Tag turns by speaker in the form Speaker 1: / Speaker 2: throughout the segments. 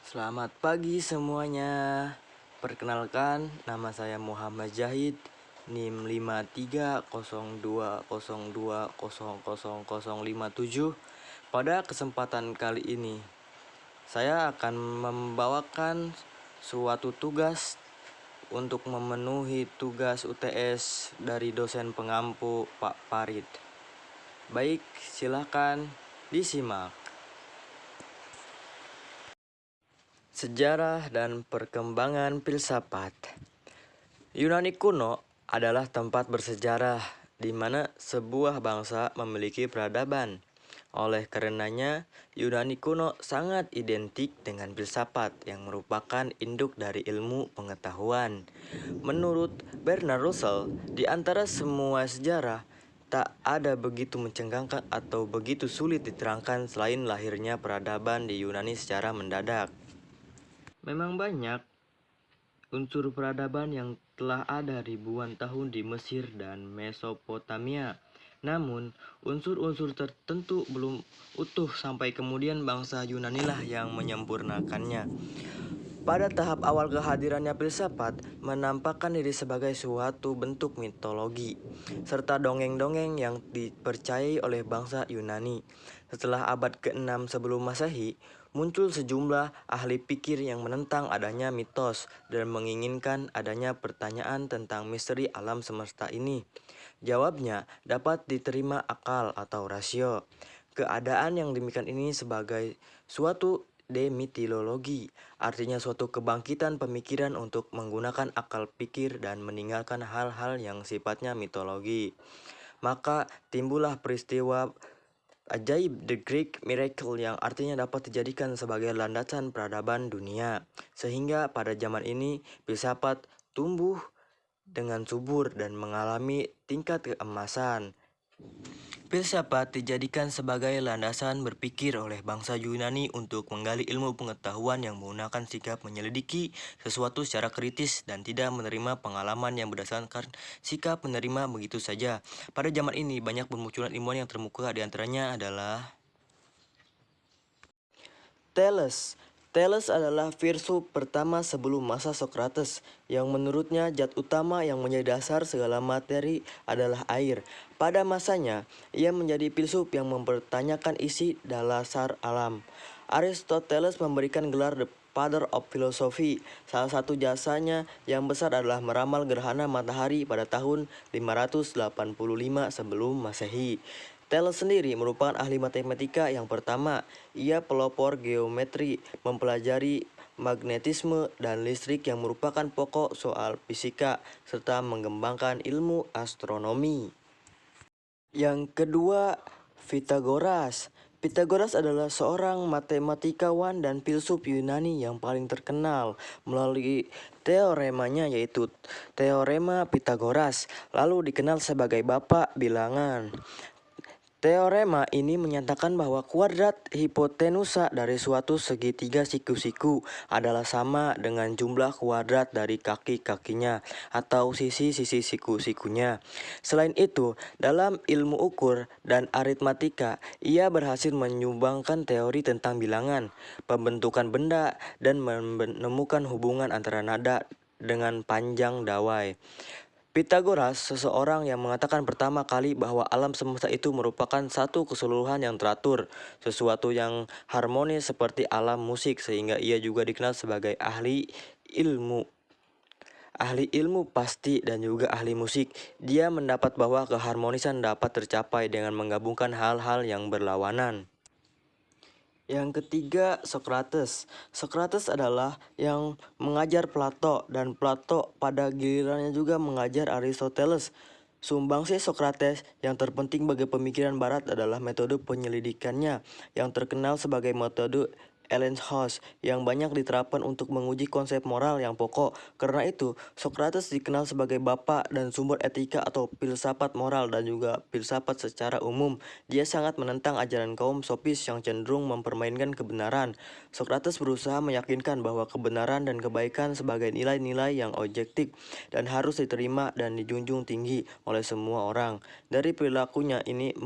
Speaker 1: Selamat pagi semuanya. Perkenalkan, nama saya Muhammad Zahid, NIM 530202000057. Pada kesempatan kali ini, saya akan membawakan suatu tugas untuk memenuhi tugas UTS dari dosen pengampu Pak Farid. Baik, silakan disimak. Sejarah dan perkembangan filsafat. Yunani kuno adalah tempat bersejarah di mana sebuah bangsa memiliki peradaban. Oleh karenanya, Yunani kuno sangat identik dengan filsafat yang merupakan induk dari ilmu pengetahuan. Menurut Bernard Russell, di antara semua sejarah, tak ada begitu mencengangkan atau begitu sulit diterangkan selain lahirnya peradaban di Yunani secara mendadak. Memang banyak unsur peradaban yang telah ada ribuan tahun di Mesir dan Mesopotamia. Namun, unsur-unsur tertentu belum utuh sampai kemudian bangsa Yunanilah yang menyempurnakannya. Pada tahap awal kehadirannya filsafat menampakkan diri sebagai suatu bentuk mitologi, serta dongeng-dongeng yang dipercayai oleh bangsa Yunani. Setelah abad ke-6 sebelum Masehi, muncul sejumlah ahli pikir yang menentang adanya mitos dan menginginkan adanya pertanyaan tentang misteri alam semesta ini. Jawabnya dapat diterima akal atau rasio. Keadaan yang demikian ini sebagai suatu demitologi, artinya suatu kebangkitan pemikiran untuk menggunakan akal pikir dan meninggalkan hal-hal yang sifatnya mitologi. Maka timbullah peristiwa ajaib The Greek Miracle yang artinya dapat dijadikan sebagai landasan peradaban dunia. Sehingga pada zaman ini filsafat tumbuh dengan subur dan mengalami tingkat keemasan. Filsafat dijadikan sebagai landasan berpikir oleh bangsa Yunani untuk menggali ilmu pengetahuan yang menggunakan sikap menyelidiki sesuatu secara kritis dan tidak menerima pengalaman yang berdasarkan sikap menerima begitu saja. Pada zaman ini banyak bermunculan ilmuwan yang terkemuka, di antaranya adalah Thales. Thales adalah filsuf pertama sebelum masa Socrates yang menurutnya zat utama yang menjadi dasar segala materi adalah air. Pada masanya, ia menjadi filsuf yang mempertanyakan isi dasar alam. Aristoteles memberikan gelar The Father of Philosophy. Salah satu jasanya yang besar adalah meramal gerhana matahari pada tahun 585 sebelum Masehi. Thales sendiri merupakan ahli matematika yang pertama. Ia pelopor geometri, mempelajari magnetisme dan listrik yang merupakan pokok soal fisika, serta mengembangkan ilmu astronomi. Yang kedua, Pythagoras. Pythagoras adalah seorang matematikawan dan filsuf Yunani yang paling terkenal melalui teoremanya, yaitu Teorema Pythagoras, lalu dikenal sebagai Bapak Bilangan. Teorema ini menyatakan bahwa kuadrat hipotenusa dari suatu segitiga siku-siku adalah sama dengan jumlah kuadrat dari kaki-kakinya atau sisi-sisi siku-sikunya. Selain itu, dalam ilmu ukur dan aritmatika, ia berhasil menyumbangkan teori tentang bilangan, pembentukan benda, dan menemukan hubungan antara nada dengan panjang dawai. Pythagoras, seseorang yang mengatakan pertama kali bahwa alam semesta itu merupakan satu keseluruhan yang teratur, sesuatu yang harmonis seperti alam musik, sehingga ia juga dikenal sebagai ilmu ahli ilmu pasti dan juga ahli musik. Dia mendapat bahwa keharmonisan dapat tercapai dengan menggabungkan hal-hal yang berlawanan. Yang ketiga, Socrates. Socrates adalah yang mengajar Plato, dan Plato pada gilirannya juga mengajar Aristoteles. Sumbangsih Socrates yang terpenting bagi pemikiran Barat adalah metode penyelidikannya yang terkenal sebagai metode Ebbinghaus yang banyak diterapkan untuk menguji konsep moral yang pokok. Karena itu, Socrates dikenal sebagai bapak dan sumber etika atau filsafat moral dan juga filsafat secara umum. Dia sangat menentang ajaran kaum sofis yang cenderung mempermainkan kebenaran. Socrates berusaha meyakinkan bahwa kebenaran dan kebaikan sebagai nilai-nilai yang objektif dan harus diterima dan dijunjung tinggi oleh semua orang. Dari perilakunya ini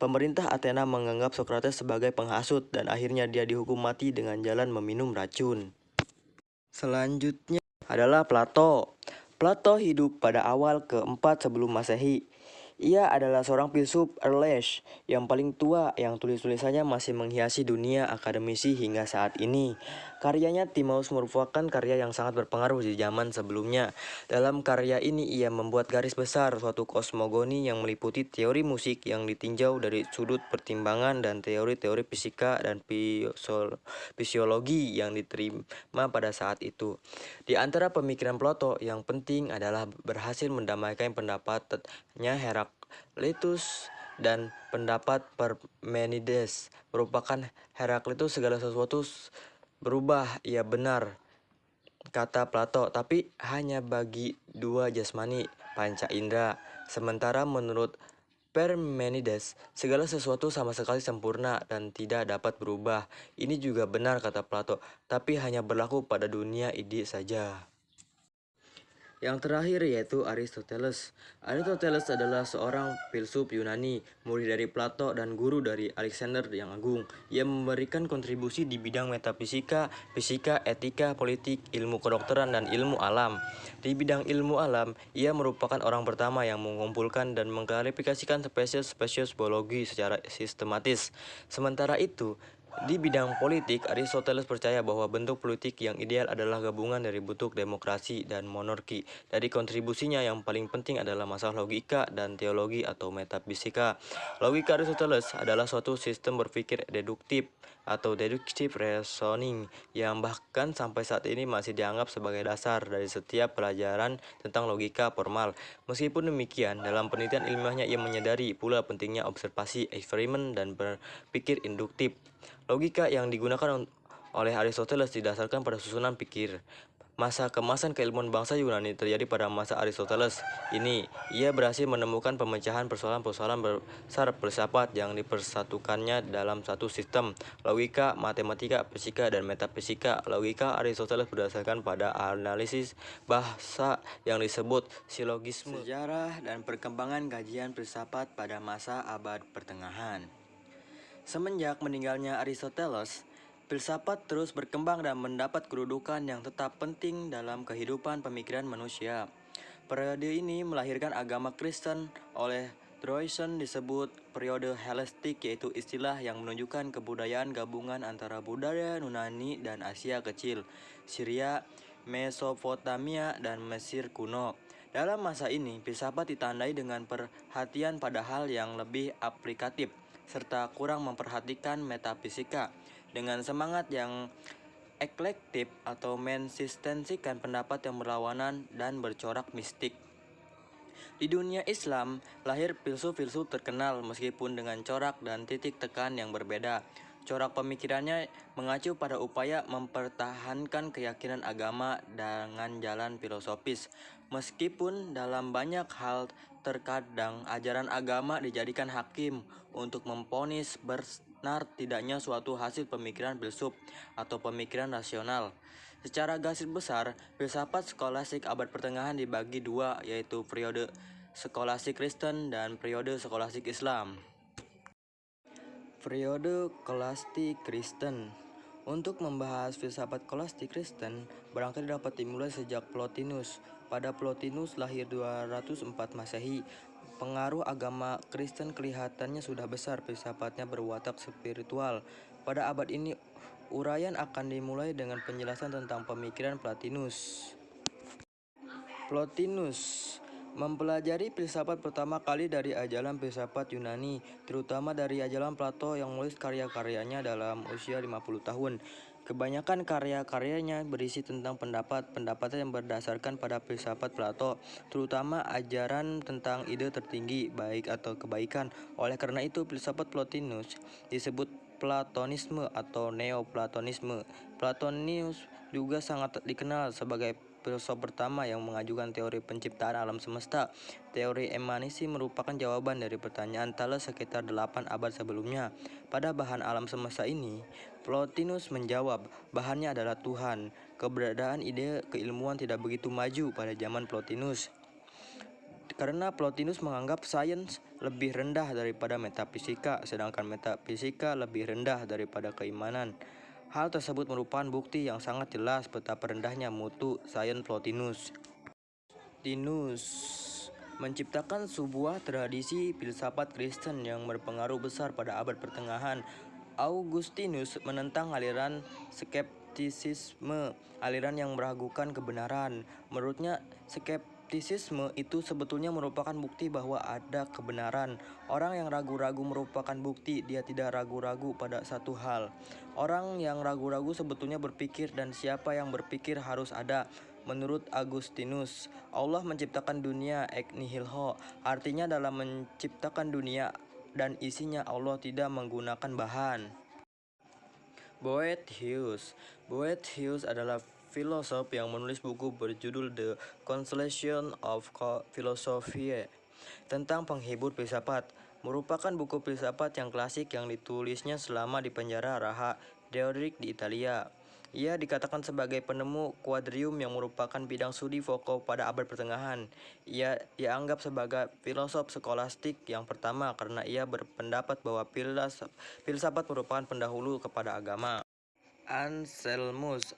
Speaker 1: Pemerintah Athena menganggap Socrates sebagai penghasut dan akhirnya dia dihukum mati dengan jalan meminum racun. Selanjutnya adalah Plato. Plato hidup pada awal ke-4 sebelum Masehi. Ia adalah seorang filsuf Arles yang paling tua yang tulis-tulisannya masih menghiasi dunia akademisi hingga saat ini. Karyanya Timaeus merupakan karya yang sangat berpengaruh di zaman sebelumnya. Dalam karya ini ia membuat garis besar suatu kosmogoni yang meliputi teori musik yang ditinjau dari sudut pertimbangan dan teori-teori fisika dan fisiologi yang diterima pada saat itu. Di antara pemikiran Plato yang penting adalah berhasil mendamaikan pendapatnya Heraklitus dan pendapat Parmenides. Merupakan Heraklitus segala sesuatu berubah, ia benar, kata Plato, tapi hanya bagi dua jasmani, panca indera. Sementara menurut Parmenides, segala sesuatu sama sekali sempurna dan tidak dapat berubah. Ini juga benar, kata Plato, tapi hanya berlaku pada dunia ide saja. Yang terakhir yaitu Aristoteles. Aristoteles adalah seorang filsuf Yunani, murid dari Plato dan guru dari Alexander yang Agung. Ia memberikan kontribusi di bidang metafisika, fisika, etika, politik, ilmu kedokteran, dan ilmu alam. Di bidang ilmu alam, ia merupakan orang pertama yang mengumpulkan dan mengklarifikasikan spesies-spesies biologi secara sistematis. Sementara itu, di bidang politik, Aristoteles percaya bahwa bentuk politik yang ideal adalah gabungan dari bentuk demokrasi dan monarki. Dari kontribusinya yang paling penting adalah masalah logika dan teologi atau metafisika. Logika Aristoteles adalah suatu sistem berpikir deduktif atau deductive reasoning yang bahkan sampai saat ini masih dianggap sebagai dasar dari setiap pelajaran tentang logika formal. Meskipun demikian, dalam penelitian ilmiahnya ia menyadari pula pentingnya observasi, eksperimen, dan berpikir induktif. Logika yang digunakan oleh Aristoteles didasarkan pada susunan pikir. Masa keemasan keilmuan bangsa Yunani terjadi pada masa Aristoteles ini. Ia berhasil menemukan pemecahan persoalan-persoalan besar filsafat yang dipersatukannya dalam satu sistem: logika, matematika, fisika, dan metafisika. Logika Aristoteles berdasarkan pada analisis bahasa yang disebut silogisme. Sejarah dan perkembangan kajian filsafat pada masa abad pertengahan. Semenjak meninggalnya Aristoteles, filsafat terus berkembang dan mendapat kedudukan yang tetap penting dalam kehidupan pemikiran manusia. Periode ini melahirkan agama Kristen. Oleh Droysen disebut periode Helenistik, yaitu istilah yang menunjukkan kebudayaan gabungan antara budaya Yunani dan Asia Kecil, Syria, Mesopotamia, dan Mesir kuno. Dalam masa ini, filsafat ditandai dengan perhatian pada hal yang lebih aplikatif, serta kurang memperhatikan metafisika. Dengan semangat yang eklektik atau mensistensikan pendapat yang berlawanan dan bercorak mistik. Di dunia Islam, lahir filsuf-filsuf terkenal meskipun dengan corak dan titik tekan yang berbeda. Corak pemikirannya mengacu pada upaya mempertahankan keyakinan agama dengan jalan filosofis. Meskipun dalam banyak hal terkadang ajaran agama dijadikan hakim untuk memvonis benar tidaknya suatu hasil pemikiran filsuf atau pemikiran rasional. Secara garis besar, filsafat skolastik abad pertengahan dibagi dua, yaitu periode skolastik Kristen dan periode skolastik Islam. Periode skolastik Kristen. Untuk membahas filsafat skolastik Kristen, barangkali dapat dimulai sejak Plotinus. Pada Plotinus lahir 204 Masehi. Pengaruh agama Kristen kelihatannya sudah besar, filsafatnya berwatak spiritual. Pada abad ini, uraian akan dimulai dengan penjelasan tentang pemikiran Plotinus. Plotinus mempelajari filsafat pertama kali dari ajaran filsafat Yunani, terutama dari ajaran Plato yang menulis karya-karyanya dalam usia 50 tahun. Kebanyakan karya-karyanya berisi tentang pendapat yang berdasarkan pada filsafat Plato, terutama ajaran tentang ide tertinggi, baik atau kebaikan. Oleh karena itu, filsafat Plotinus disebut Platonisme atau Neoplatonisme. Plotinus juga sangat dikenal sebagai filsuf pertama yang mengajukan teori penciptaan alam semesta. Teori emanisi merupakan jawaban dari pertanyaan Thales sekitar 8 abad sebelumnya. Pada bahan alam semesta ini, Plotinus menjawab, bahannya adalah Tuhan. Keberadaan ide keilmuan tidak begitu maju pada zaman Plotinus. Karena Plotinus menganggap sains lebih rendah daripada metafisika, sedangkan metafisika lebih rendah daripada keimanan. Hal tersebut merupakan bukti yang sangat jelas betapa rendahnya mutu sains Plotinus. Tinus menciptakan sebuah tradisi filsafat Kristen yang berpengaruh besar pada abad pertengahan. Augustinus menentang aliran skeptisisme, aliran yang meragukan kebenaran. Menurutnya, skeptisisme itu sebetulnya merupakan bukti bahwa ada kebenaran. Orang yang ragu-ragu merupakan bukti dia tidak ragu-ragu pada satu hal. Orang yang ragu-ragu sebetulnya berpikir, dan siapa yang berpikir harus ada. Menurut Agustinus, Allah menciptakan dunia ex nihilo, artinya dalam menciptakan dunia dan isinya Allah tidak menggunakan bahan. Boethius adalah filosof yang menulis buku berjudul The Consolation of Philosophy tentang penghibur filsafat. Merupakan buku filsafat yang klasik yang ditulisnya selama di penjara Raha Theodoric di Italia. Ia dikatakan sebagai penemu quadrium yang merupakan bidang studi Foucault pada abad pertengahan. Ia dianggap sebagai filosof skolastik yang pertama karena ia berpendapat bahwa filsafat merupakan pendahulu kepada agama. Anselmus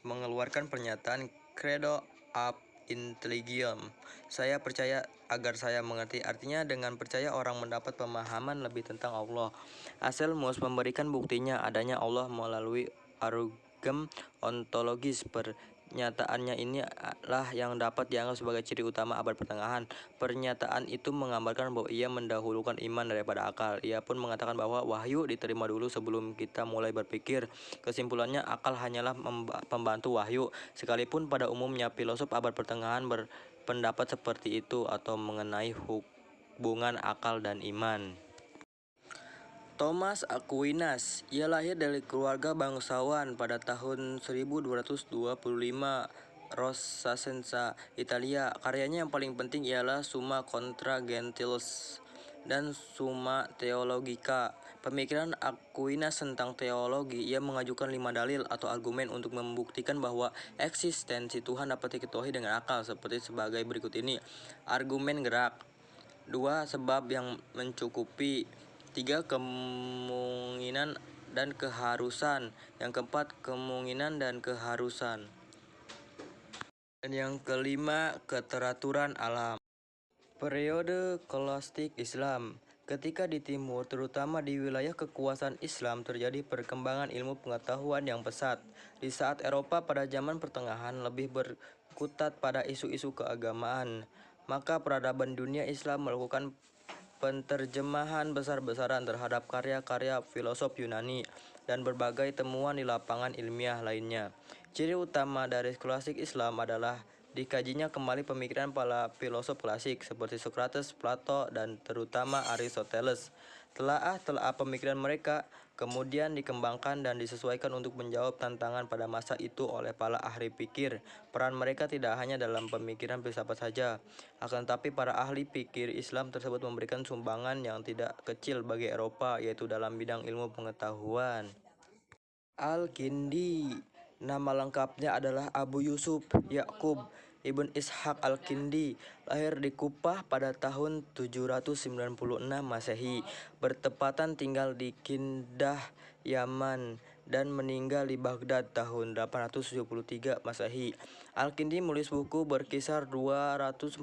Speaker 1: mengeluarkan pernyataan Credo ab intelligium. Saya percaya agar saya mengerti. Artinya dengan percaya orang mendapat pemahaman lebih tentang Allah. Anselmus memberikan buktinya adanya Allah melalui argumen ontologis. Pernyataannya inilah yang dapat dianggap sebagai ciri utama abad pertengahan. Pernyataan itu menggambarkan bahwa ia mendahulukan iman daripada akal. Ia pun mengatakan bahwa wahyu diterima dulu sebelum kita mulai berpikir. Kesimpulannya, akal hanyalah pembantu wahyu. Sekalipun pada umumnya filosof abad pertengahan berpendapat seperti itu atau mengenai hubungan akal dan iman. Thomas Aquinas, ia lahir dari keluarga bangsawan pada tahun 1225 Rosacenza, Italia. Karyanya yang paling penting ialah Summa Contra Gentiles dan Summa Theologica. Pemikiran Aquinas tentang teologi, ia mengajukan 5 dalil atau argumen untuk membuktikan bahwa eksistensi Tuhan dapat diketahui dengan akal, seperti sebagai berikut ini. Argumen gerak. 2. Sebab yang mencukupi. 3. Kemungkinan dan keharusan. Yang keempat, kemungkinan dan keharusan. Dan yang kelima, keteraturan alam. Periode Scholastic Islam. Ketika di timur, terutama di wilayah kekuasaan Islam, terjadi perkembangan ilmu pengetahuan yang pesat. Di saat Eropa pada zaman pertengahan lebih berkutat pada isu-isu keagamaan, maka peradaban dunia Islam melakukan penterjemahan besar-besaran terhadap karya-karya filosof Yunani dan berbagai temuan di lapangan ilmiah lainnya. Ciri utama dari skolastik Islam adalah dikajinya kembali pemikiran para filosof klasik seperti Socrates, Plato, dan terutama Aristoteles. Telah pemikiran mereka kemudian dikembangkan dan disesuaikan untuk menjawab tantangan pada masa itu oleh para ahli pikir. Peran mereka tidak hanya dalam pemikiran filsafat saja, akan tetapi para ahli pikir Islam tersebut memberikan sumbangan yang tidak kecil bagi Eropa, yaitu dalam bidang ilmu pengetahuan. Al-Kindi, nama lengkapnya adalah Abu Yusuf Ya'qub Ibn Ishaq Al-Kindi, lahir di Kupah pada tahun 796 Masehi, bertepatan tinggal di Kindah, Yaman, dan meninggal di Baghdad tahun 873 Masehi. Al-Kindi menulis buku berkisar 241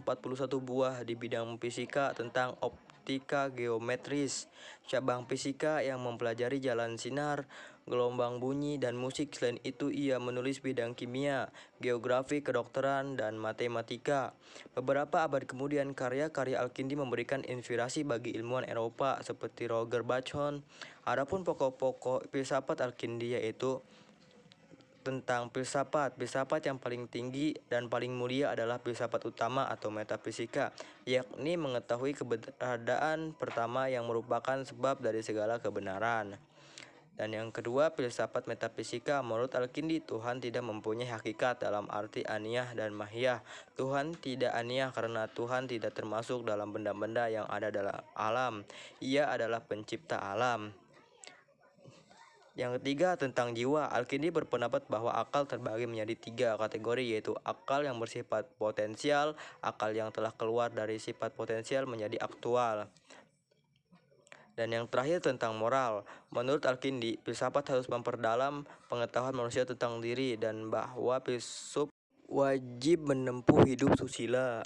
Speaker 1: buah di bidang fisika tentang optika geometris, cabang fisika yang mempelajari jalan sinar, gelombang bunyi, dan musik. Selain itu, ia menulis bidang kimia, geografi, kedokteran, dan matematika. Beberapa abad kemudian, karya-karya Al-Kindi memberikan inspirasi bagi ilmuwan Eropa seperti Roger Bacon. Adapun pokok-pokok filsafat Al-Kindi yaitu tentang filsafat yang paling tinggi dan paling mulia adalah filsafat utama atau metafisika, yakni mengetahui keberadaan pertama yang merupakan sebab dari segala kebenaran. Dan yang kedua, filsafat metafisika. Menurut Al-Kindi, Tuhan tidak mempunyai hakikat dalam arti aniyah dan mahiyah. Tuhan tidak aniyah karena Tuhan tidak termasuk dalam benda-benda yang ada dalam alam. Ia adalah pencipta alam. Yang ketiga, tentang jiwa. Al-Kindi berpendapat bahwa akal terbagi menjadi 3 kategori, yaitu akal yang bersifat potensial, akal yang telah keluar dari sifat potensial menjadi aktual, dan yang terakhir tentang moral. Menurut Al-Kindi, filsafat harus memperdalam pengetahuan manusia tentang diri dan bahwa filsuf wajib menempuh hidup susila.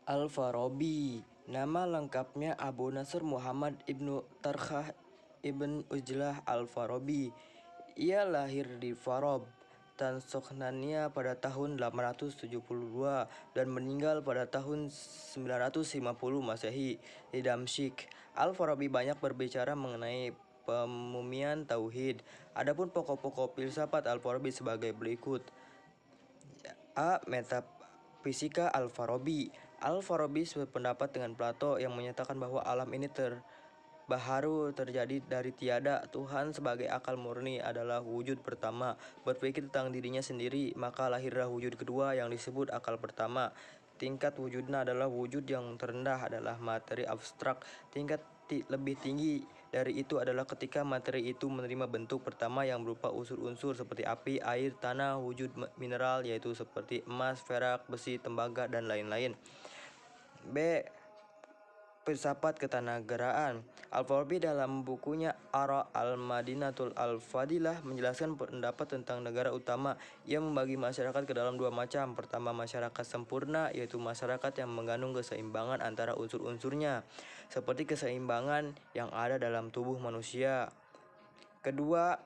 Speaker 1: Al-Farabi, nama lengkapnya Abu Nasr Muhammad Ibnu Tarkhah Ibn Ujlah Al-Farabi. Ia lahir di Farabi, Tanzania pada tahun 872 dan meninggal pada tahun 950 Masehi di Damsyik. Al-Farabi banyak berbicara mengenai pemumian tauhid. Adapun pokok-pokok filsafat Al-Farabi sebagai berikut. A. Metafisika Al-Farabi. Al-Farabi sependapat dengan Plato yang menyatakan bahwa alam ini baru terjadi dari tiada. Tuhan sebagai akal murni adalah wujud pertama. Berpikir tentang dirinya sendiri, maka lahirlah wujud kedua yang disebut akal pertama. Tingkat wujudnya adalah wujud yang terendah adalah materi abstrak. Tingkat lebih tinggi dari itu adalah ketika materi itu menerima bentuk pertama yang berupa unsur-unsur seperti api, air, tanah, wujud mineral yaitu seperti emas, perak, besi, tembaga, dan lain-lain. B. Filsafat ketatanegaraan. Al-Farabi dalam bukunya Ara al-Madinatul al-Fadilah menjelaskan pendapat tentang negara utama. Ia membagi masyarakat ke dalam 2 macam. Pertama, masyarakat sempurna, yaitu masyarakat yang mengandung keseimbangan antara unsur-unsurnya, seperti keseimbangan yang ada dalam tubuh manusia. Kedua,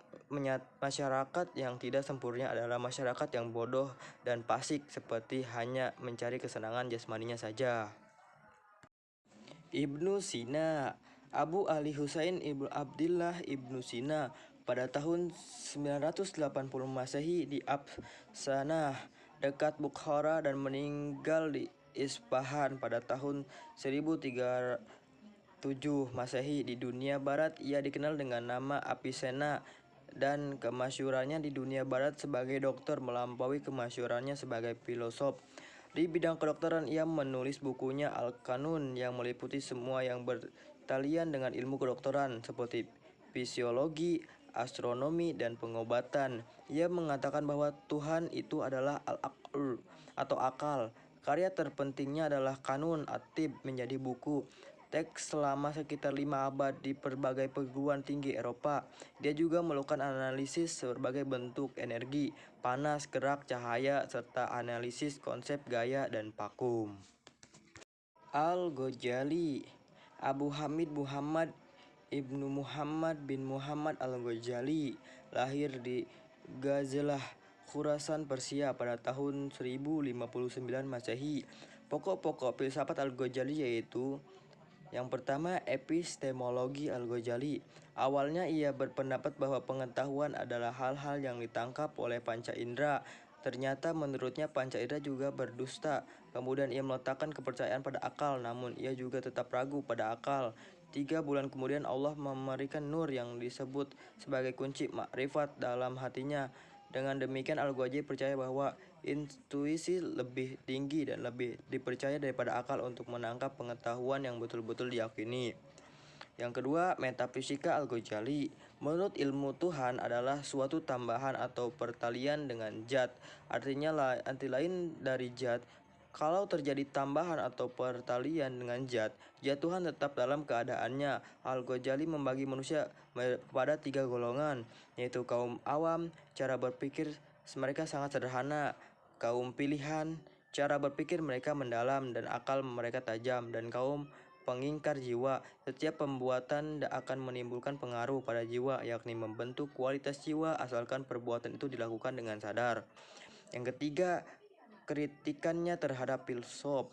Speaker 1: masyarakat yang tidak sempurna adalah masyarakat yang bodoh dan fasik, seperti hanya mencari kesenangan jasmaninya saja. Ibnu Sina. Abu Ali Husain Ibnu Abdillah Ibnu Sina pada tahun 980 Masehi di Afsanah dekat Bukhara dan meninggal di Isfahan pada tahun 1037 Masehi. Di dunia barat ia dikenal dengan nama Avicenna dan kemasyhurannya di dunia barat sebagai dokter melampaui kemasyhurannya sebagai filosof. Di bidang kedokteran ia menulis bukunya Al-Qanun yang meliputi semua yang bertalian dengan ilmu kedokteran seperti fisiologi, astronomi, dan pengobatan. Ia mengatakan bahwa Tuhan itu adalah Al-Aql atau akal. Karya terpentingnya adalah Kanun At-Tib menjadi buku teks selama sekitar 5 abad di berbagai perguruan tinggi Eropa. Dia juga melakukan analisis berbagai bentuk energi, panas, gerak, cahaya, serta analisis konsep gaya dan vakum. Al-Ghazali. Abu Hamid Muhammad Ibnu Muhammad bin Muhammad Al-Ghazali lahir di Ghazalah, Khurasan, Persia pada tahun 1059 Masehi. Pokok-pokok filsafat Al-Ghazali yaitu: yang pertama, epistemologi Al-Ghazali. Awalnya ia berpendapat bahwa pengetahuan adalah hal-hal yang ditangkap oleh panca indera. Ternyata menurutnya panca indera juga berdusta. Kemudian ia meletakkan kepercayaan pada akal, namun ia juga tetap ragu pada akal. 3 bulan kemudian Allah memberikan nur yang disebut sebagai kunci makrifat dalam hatinya. Dengan demikian Al-Ghazali percaya bahwa intuisi lebih tinggi dan lebih dipercaya daripada akal untuk menangkap pengetahuan yang betul-betul diyakini. Yang kedua, metafisika Al-Ghazali. Menurut ilmu Tuhan adalah suatu tambahan atau pertalian dengan zat. Artinya arti lain dari zat. Kalau terjadi tambahan atau pertalian dengan zat Tuhan tetap dalam keadaannya. Al-Ghazali membagi manusia pada 3 golongan, yaitu kaum awam, cara berpikir mereka sangat sederhana; kaum pilihan, cara berpikir mereka mendalam dan akal mereka tajam; dan kaum pengingkar jiwa. Setiap pembuatan akan menimbulkan pengaruh pada jiwa, yakni membentuk kualitas jiwa asalkan perbuatan itu dilakukan dengan sadar. Yang ketiga, kritikannya terhadap filsuf.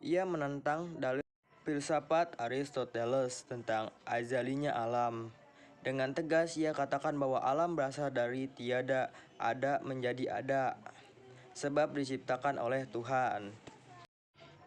Speaker 1: Ia menentang dalil filsafat Aristoteles tentang azalinya alam. Dengan tegas ia katakan bahwa alam berasal dari tiada, ada menjadi ada, sebab diciptakan oleh Tuhan.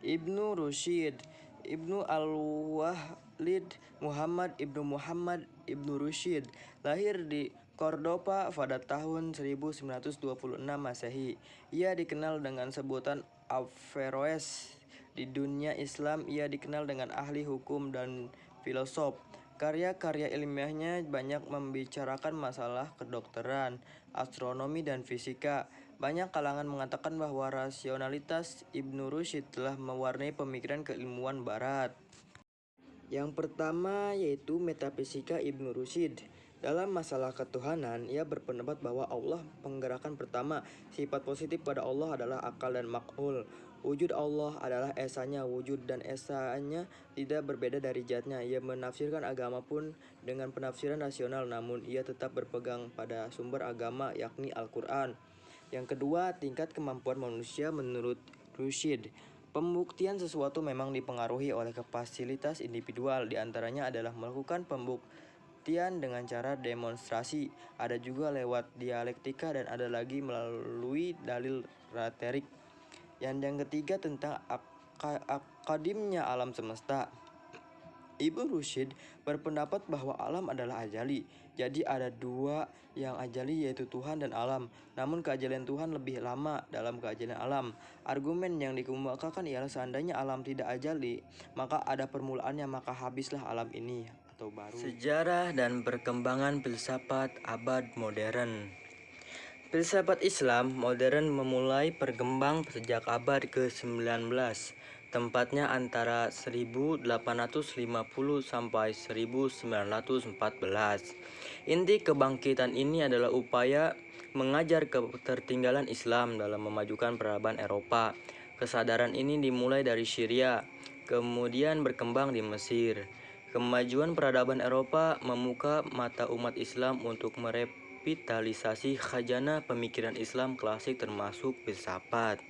Speaker 1: Ibnu Rusyid. Ibnu Al-Walid Muhammad Ibnu Rusyid lahir di Cordoba pada tahun 1926 Masehi. Ia dikenal dengan sebutan Averroes. Di dunia Islam ia dikenal dengan ahli hukum dan filosof. Karya-karya ilmiahnya banyak membicarakan masalah kedokteran, astronomi, dan fisika. Banyak kalangan mengatakan bahwa rasionalitas Ibnu Rushd telah mewarnai pemikiran keilmuan barat. Yang pertama yaitu metafisika Ibnu Rushd. Dalam masalah ketuhanan, ia berpendapat bahwa Allah penggerakan pertama. Sifat positif pada Allah adalah akal dan mak'ul. Wujud Allah adalah esanya wujud dan esanya tidak berbeda dari zatnya. Ia menafsirkan agama pun dengan penafsiran rasional, namun ia tetap berpegang pada sumber agama yakni Al-Quran. Yang kedua, tingkat kemampuan manusia menurut Rushd. Pembuktian sesuatu memang dipengaruhi oleh kapasitas individual, diantaranya adalah melakukan pembuktian dengan cara demonstrasi, ada juga lewat dialektika, dan ada lagi melalui dalil rhetoric. Yang ketiga tentang akadimnya alam semesta. Ibnu Rushd berpendapat bahwa alam adalah ajali. Jadi ada dua yang ajali yaitu Tuhan dan alam. Namun keajalian Tuhan lebih lama dalam keajalian alam. Argumen yang dikemukakan ialah seandainya alam tidak ajali, maka ada permulaannya, maka habislah alam ini atau baru. Sejarah dan perkembangan filsafat abad modern. Filsafat Islam modern memulai berkembang sejak abad ke-19, tempatnya antara 1850 sampai 1914. Inti kebangkitan ini adalah upaya mengajar ketertinggalan Islam dalam memajukan peradaban Eropa. Kesadaran ini dimulai dari Syria, kemudian berkembang di Mesir. Kemajuan peradaban Eropa membuka mata umat Islam untuk revitalisasi khazanah pemikiran Islam klasik termasuk filsafat.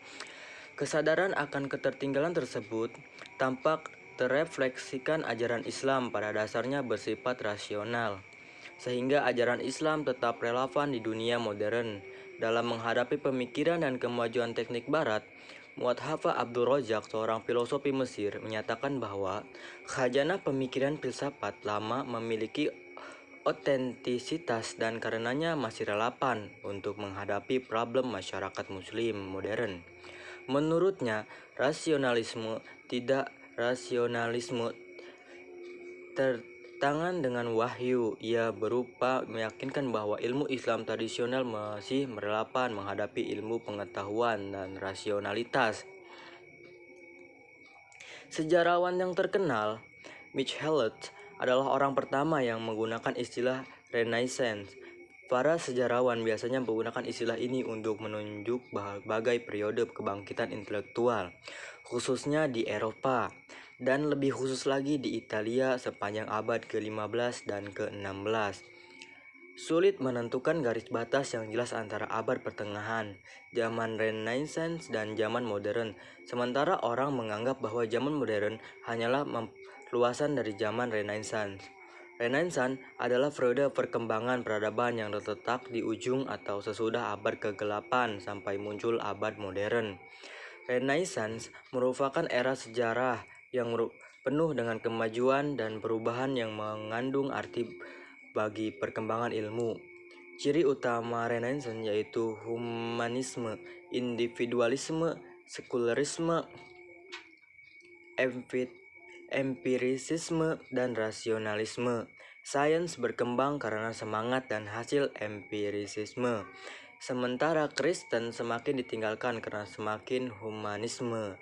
Speaker 1: Kesadaran akan ketertinggalan tersebut tampak terefleksikan ajaran Islam pada dasarnya bersifat rasional, sehingga ajaran Islam tetap relevan di dunia modern. Dalam menghadapi pemikiran dan kemajuan teknik barat, Mu'adhafa Abdul Razak, seorang filosofi Mesir, menyatakan bahwa khazanah pemikiran filsafat lama memiliki otentisitas dan karenanya masih relevan untuk menghadapi problem masyarakat muslim modern. Menurutnya, rasionalisme tertangan dengan wahyu. Ia berupa meyakinkan bahwa ilmu Islam tradisional masih relevan menghadapi ilmu pengetahuan dan rasionalitas. Sejarawan yang terkenal, Michelet, adalah orang pertama yang menggunakan istilah Renaissance. Para sejarawan biasanya menggunakan istilah ini untuk menunjuk berbagai periode kebangkitan intelektual, khususnya di Eropa, dan lebih khusus lagi di Italia sepanjang abad ke-15 dan ke-16. Sulit menentukan garis batas yang jelas antara abad pertengahan, zaman Renaissance, dan zaman modern. Sementara orang menganggap bahwa zaman modern hanyalah luasan dari zaman Renaissance. Renaissance adalah periode perkembangan peradaban yang terletak di ujung atau sesudah abad ke-8 sampai muncul abad modern. Renaissance merupakan era sejarah yang penuh dengan kemajuan dan perubahan yang mengandung arti bagi perkembangan ilmu. Ciri utama Renaissance yaitu humanisme, individualisme, sekularisme, empirisisme, dan rasionalisme. Sains berkembang karena semangat dan hasil empirisisme, sementara Kristen semakin ditinggalkan karena semakin humanisme.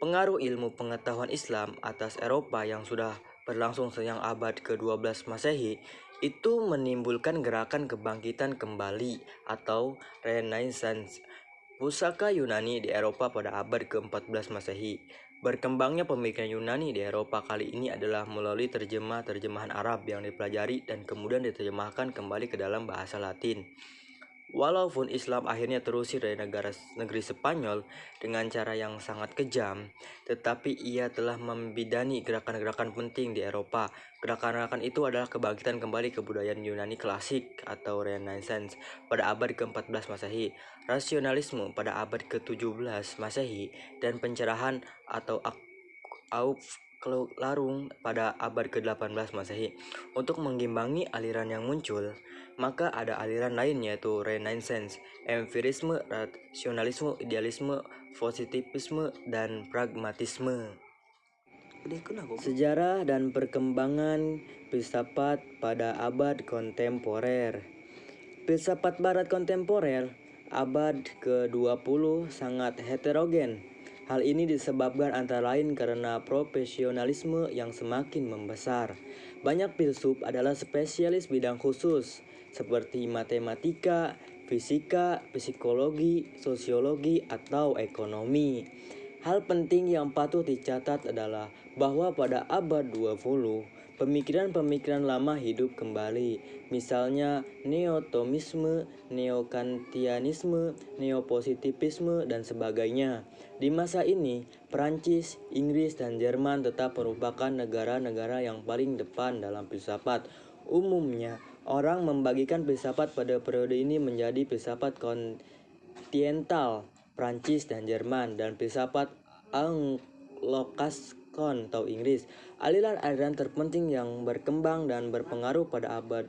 Speaker 1: Pengaruh ilmu pengetahuan Islam atas Eropa yang sudah berlangsung sejak abad ke-12 Masehi itu menimbulkan gerakan kebangkitan kembali atau Renaissance pusaka Yunani di Eropa pada abad ke-14 Masehi. Berkembangnya pemikiran Yunani di Eropa kali ini adalah melalui terjemahan Arab yang dipelajari dan kemudian diterjemahkan kembali ke dalam bahasa Latin. Walaupun Islam akhirnya terusir dari negeri Spanyol dengan cara yang sangat kejam, tetapi ia telah membidani gerakan-gerakan penting di Eropa. Gerakan-gerakan itu adalah kebangkitan kembali kebudayaan Yunani klasik atau Renaissance pada abad ke-14 Masehi, rasionalisme pada abad ke-17 Masehi, dan pencerahan atau Aufklärung pada abad ke-18 Masehi. Untuk mengimbangi aliran yang muncul, maka ada aliran lain yaitu Renaissance, empirisme, rasionalisme, idealisme, positivisme, dan pragmatisme. Sejarah dan perkembangan filsafat pada abad kontemporer. Filsafat barat kontemporer abad ke-20 sangat heterogen. Hal ini disebabkan antara lain karena profesionalisme yang semakin membesar. Banyak filsuf adalah spesialis bidang khusus seperti matematika, fisika, psikologi, sosiologi, atau ekonomi. Hal penting yang patut dicatat adalah bahwa pada abad 20, pemikiran-pemikiran lama hidup kembali, misalnya neotomisme, neokantianisme, neopositivisme, dan sebagainya. Di masa ini, Perancis, Inggris, dan Jerman tetap merupakan negara-negara yang paling depan dalam filsafat. Umumnya, orang membagikan filsafat pada periode ini menjadi filsafat kontinental, Prancis dan Jerman, dan filsafat Anglo-Saxon atau Inggris. Aliran-aliran terpenting yang berkembang dan berpengaruh pada abad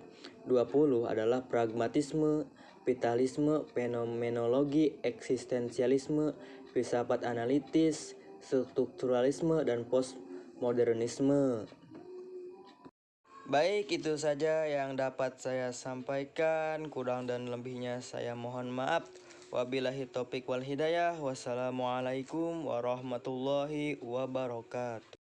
Speaker 1: 20 adalah pragmatisme, vitalisme, fenomenologi, eksistensialisme, filsafat analitis, strukturalisme, dan postmodernisme. Baik, itu saja yang dapat saya sampaikan. Kurang dan lebihnya saya mohon maaf. Wabillahi taufiq wal hidayah. Wassalamualaikum warahmatullahi wabarakatuh.